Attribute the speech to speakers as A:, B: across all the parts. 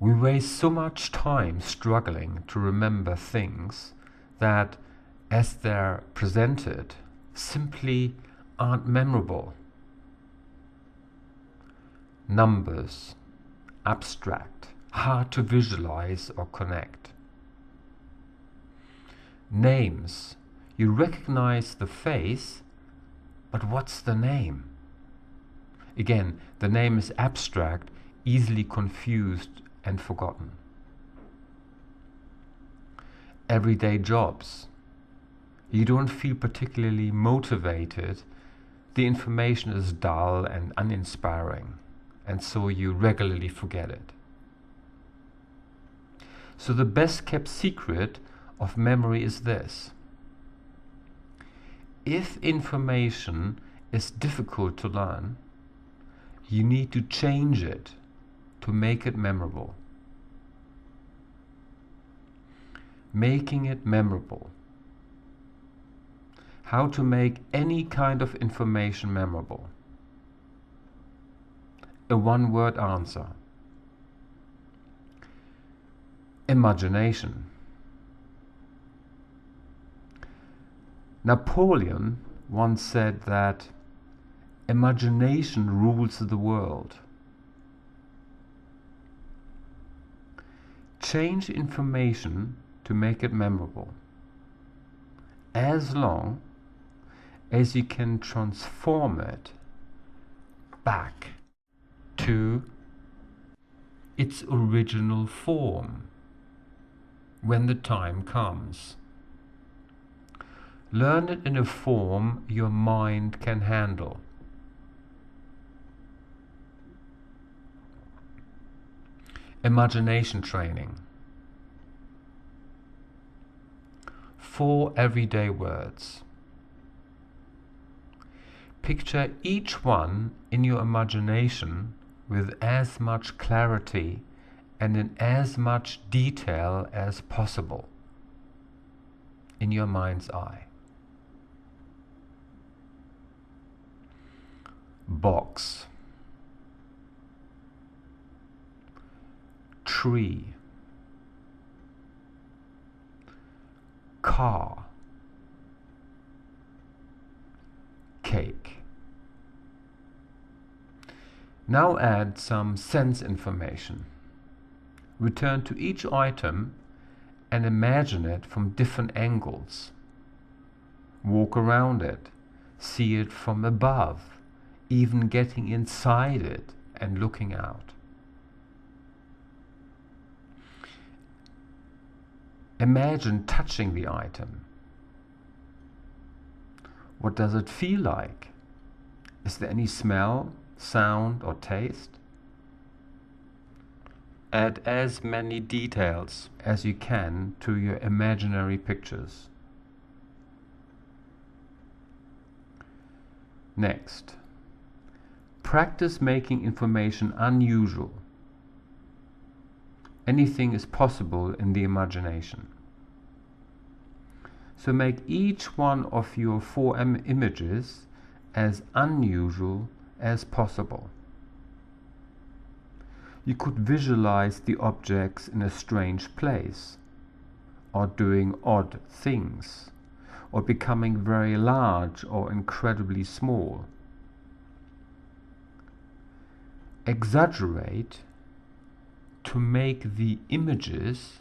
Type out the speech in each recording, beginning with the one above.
A: We waste so much time struggling to remember things that, as they're presented, simply aren't memorable. Numbers, abstract, hard to visualize or connect. Names, you recognize the face, but what's the name? Again, the name is abstract, easily confused and forgotten. Everyday jobs. You don't feel particularly motivated, the information is dull and uninspiring, and so you regularly forget it. So the best kept secret of memory is this: if information is difficult to learn, you need to change it to make it memorable. Making it memorable. How to make any kind of information memorable. A one-word answer. Imagination. Napoleon once said that imagination rules the world. Change information to make it memorable, as long as you can transform it back to its original form when the time comes. Learn it in a form your mind can handle. Imagination training. 4 everyday words. Picture each one in your imagination with as much clarity and in as much detail as possible in your mind's eye. Box. Tree. Car. Cake. Now add some sense information. Return to each item and imagine it from different angles. Walk around it, see it from above, even getting inside it and looking out. Imagine touching the item. What does it feel like? Is there any smell, sound, or taste? Add as many details as you can to your imaginary pictures. Next, practice making information unusual. Anything is possible in the imagination. So make each one of your 4 images as unusual as possible. You could visualize the objects in a strange place, or doing odd things, or becoming very large or incredibly small. Exaggerate to make the images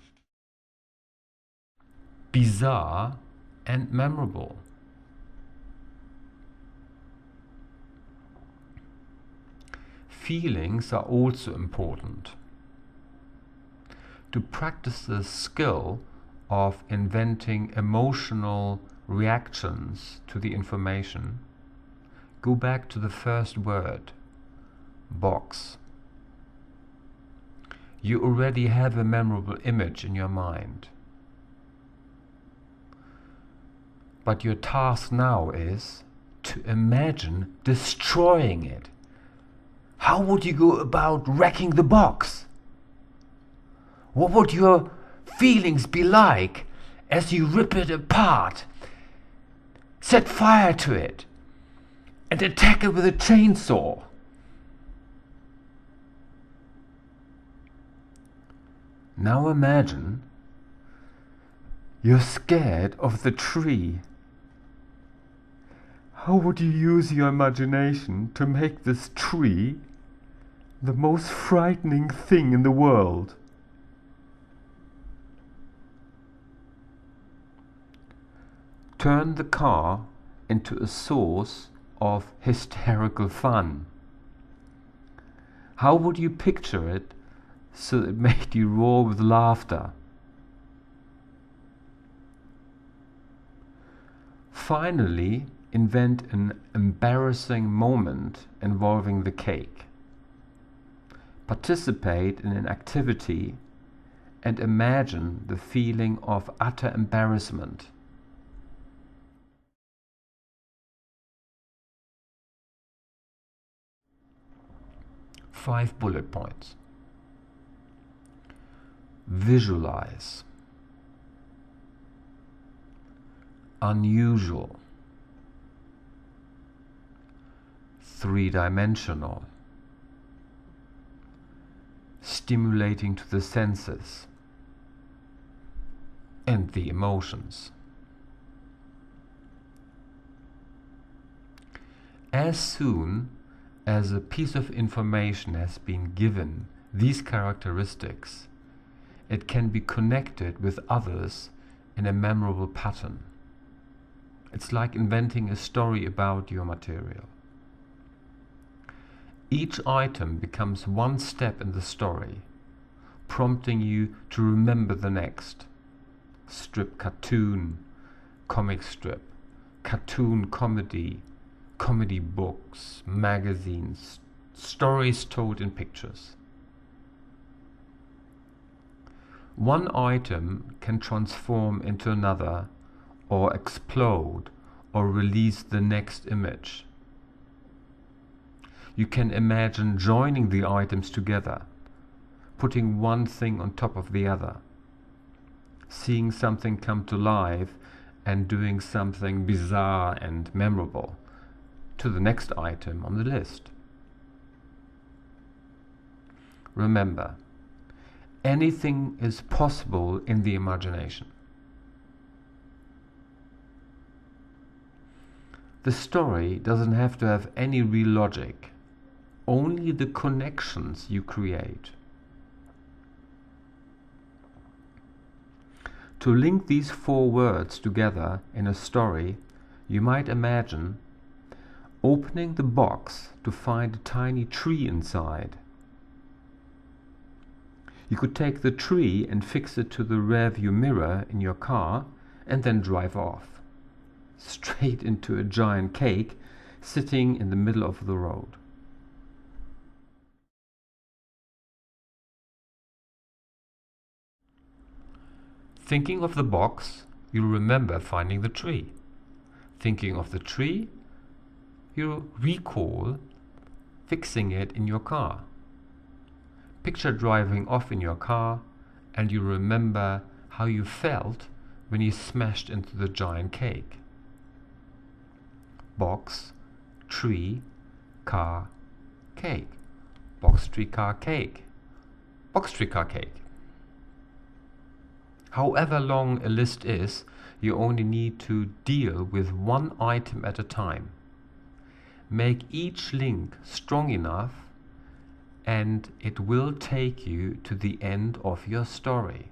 A: bizarre and memorable. Feelings are also important. To practice the skill of inventing emotional reactions to the information, go back to the first word, box. You already have a memorable image in your mind. But your task now is to imagine destroying it. How would you go about wrecking the box? What would your feelings be like as you rip it apart, set fire to it, and attack it with a chainsaw? Now imagine you're scared of the tree. How would you use your imagination to make this tree the most frightening thing in the world? Turn the car into a source of hysterical fun. How would you picture it so it made you roar with laughter? Finally, invent an embarrassing moment involving the cake. Participate in an activity and imagine the feeling of utter embarrassment. Five bullet points. Visualize. Unusual. Three-dimensional. Stimulating to the senses and the emotions. As soon as a piece of information has been given these characteristics, it can be connected with others in a memorable pattern. It's like inventing a story about your material. Each item becomes one step in the story, prompting you to remember the next. Strip cartoon, comic strip, cartoon comedy, comedy books, magazines, stories told in pictures. One item can transform into another, or explode, or release the next image. You can imagine joining the items together, putting one thing on top of the other, seeing something come to life and doing something bizarre and memorable to the next item on the list. Remember, anything is possible in the imagination. The story doesn't have to have any real logic, only the connections you create. To link these four words together in a story, you might imagine opening the box to find a tiny tree inside. You could take the tree and fix it to the rearview mirror in your car and then drive off, straight into a giant cake sitting in the middle of the road. Thinking of the box, you remember finding the tree. Thinking of the tree, you recall fixing it in your car. Picture driving off in your car and you remember how you felt when you smashed into the giant cake. Box, tree, car, cake. Box, tree, car, cake. Box, tree, car, cake. However long a list is, you only need to deal with one item at a time. Make each link strong enough and it will take you to the end of your story.